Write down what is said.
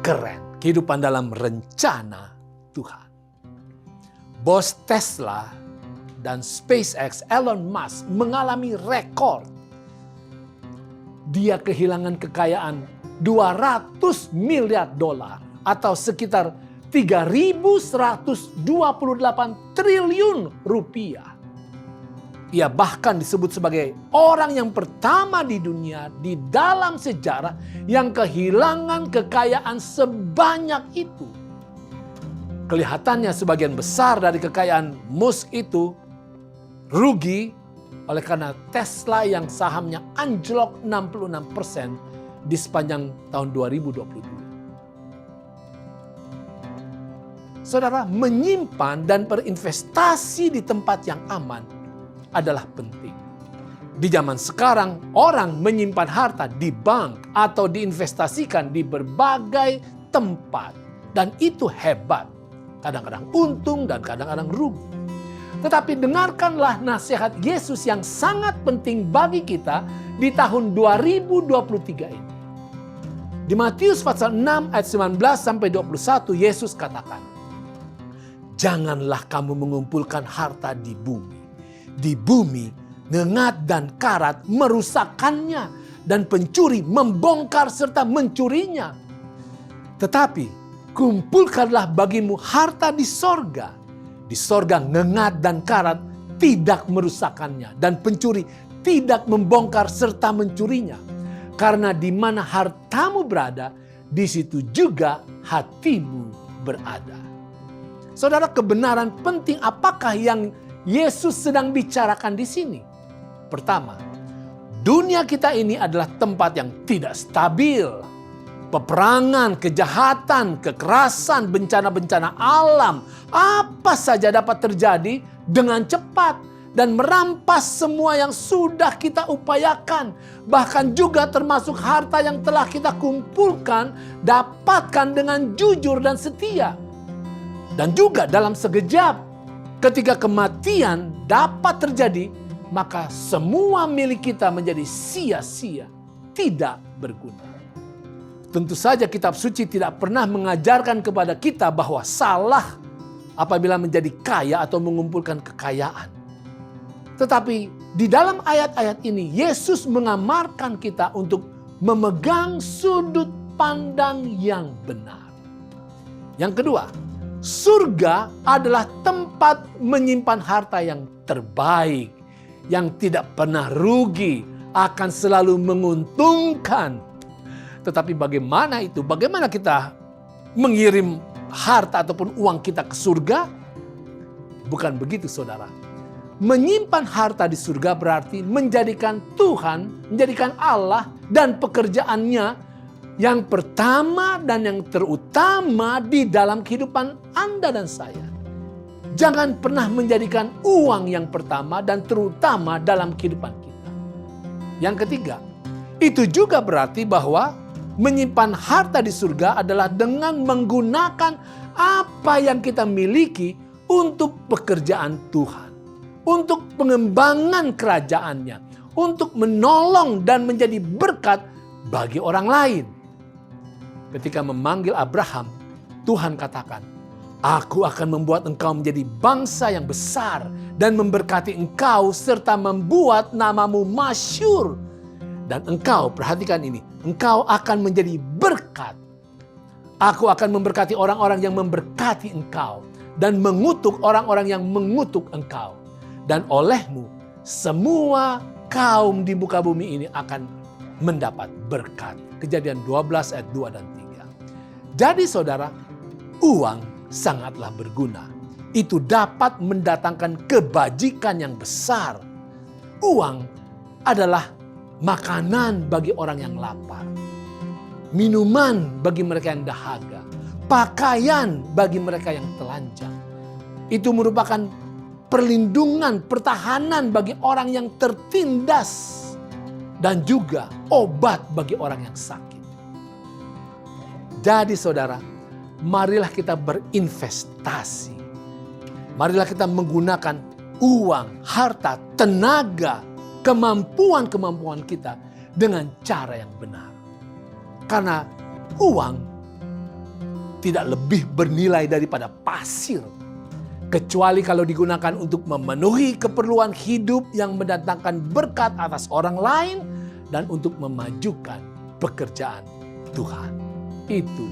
keren. Kehidupan dalam rencana Tuhan. Bos Tesla dan SpaceX Elon Musk mengalami rekor. Dia kehilangan kekayaan 200 miliar dolar atau sekitar 3.128 triliun rupiah. Ia bahkan disebut sebagai orang yang pertama di dunia di dalam sejarah yang kehilangan kekayaan sebanyak itu. Kelihatannya sebagian besar dari kekayaan Musk itu rugi oleh karena Tesla yang sahamnya anjlok 66% di sepanjang tahun 2022. Saudara, menyimpan dan berinvestasi di tempat yang aman adalah penting. Di zaman sekarang, orang menyimpan harta di bank atau diinvestasikan di berbagai tempat. Dan itu hebat. Kadang-kadang untung dan kadang-kadang rugi. Tetapi dengarkanlah nasihat Yesus yang sangat penting bagi kita di tahun 2023 ini. Di Matius pasal 6 ayat 19 sampai 21 Yesus katakan, janganlah kamu mengumpulkan harta di bumi. Di bumi, ngengat dan karat merusakkannya, dan pencuri membongkar serta mencurinya. Tetapi, kumpulkanlah bagimu harta di sorga. Di sorga ngengat dan karat tidak merusakkannya, dan pencuri tidak membongkar serta mencurinya. Karena di mana hartamu berada, di situ juga hatimu berada. Saudara, kebenaran penting apakah yang Yesus sedang bicarakan di sini? Pertama, dunia kita ini adalah tempat yang tidak stabil. Peperangan, kejahatan, kekerasan, bencana-bencana alam, apa saja dapat terjadi dengan cepat dan merampas semua yang sudah kita upayakan. Bahkan juga termasuk harta yang telah kita kumpulkan, dapatkan dengan jujur dan setia. Dan juga dalam sekejap, ketika kematian dapat terjadi, maka semua milik kita menjadi sia-sia, tidak berguna. Tentu saja kitab suci tidak pernah mengajarkan kepada kita bahwa salah apabila menjadi kaya atau mengumpulkan kekayaan. Tetapi di dalam ayat-ayat ini, Yesus mengamarkan kita untuk memegang sudut pandang yang benar. Yang kedua, surga adalah tempat menyimpan harta yang terbaik, yang tidak pernah rugi, akan selalu menguntungkan. Tetapi bagaimana itu? Bagaimana kita mengirim harta ataupun uang kita ke surga? Bukan begitu, saudara. Menyimpan harta di surga berarti menjadikan Tuhan, menjadikan Allah dan pekerjaannya yang pertama dan yang terutama di dalam kehidupan Anda dan saya. Jangan pernah menjadikan uang yang pertama dan terutama dalam kehidupan kita. Yang ketiga, itu juga berarti bahwa menyimpan harta di surga adalah dengan menggunakan apa yang kita miliki untuk pekerjaan Tuhan. Untuk pengembangan kerajaannya. Untuk menolong dan menjadi berkat bagi orang lain. Ketika memanggil Abraham, Tuhan katakan, aku akan membuat engkau menjadi bangsa yang besar dan memberkati engkau serta membuat namamu masyhur. Dan engkau, perhatikan ini, engkau akan menjadi berkat. Aku akan memberkati orang-orang yang memberkati engkau dan mengutuk orang-orang yang mengutuk engkau. Dan olehmu, semua kaum di muka bumi ini akan mendapat berkat. Kejadian 12 ayat 2 dan 3. Jadi saudara, uang sangatlah berguna. Itu dapat mendatangkan kebajikan yang besar. Uang adalah makanan bagi orang yang lapar. Minuman bagi mereka yang dahaga. Pakaian bagi mereka yang telanjang. Itu merupakan perlindungan, pertahanan bagi orang yang tertindas. Dan juga obat bagi orang yang sakit. Jadi saudara, marilah kita berinvestasi. Marilah kita menggunakan uang, harta, tenaga, kemampuan-kemampuan kita dengan cara yang benar. Karena uang tidak lebih bernilai daripada pasir, kecuali kalau digunakan untuk memenuhi keperluan hidup yang mendatangkan berkat atas orang lain dan untuk memajukan pekerjaan Tuhan. Itu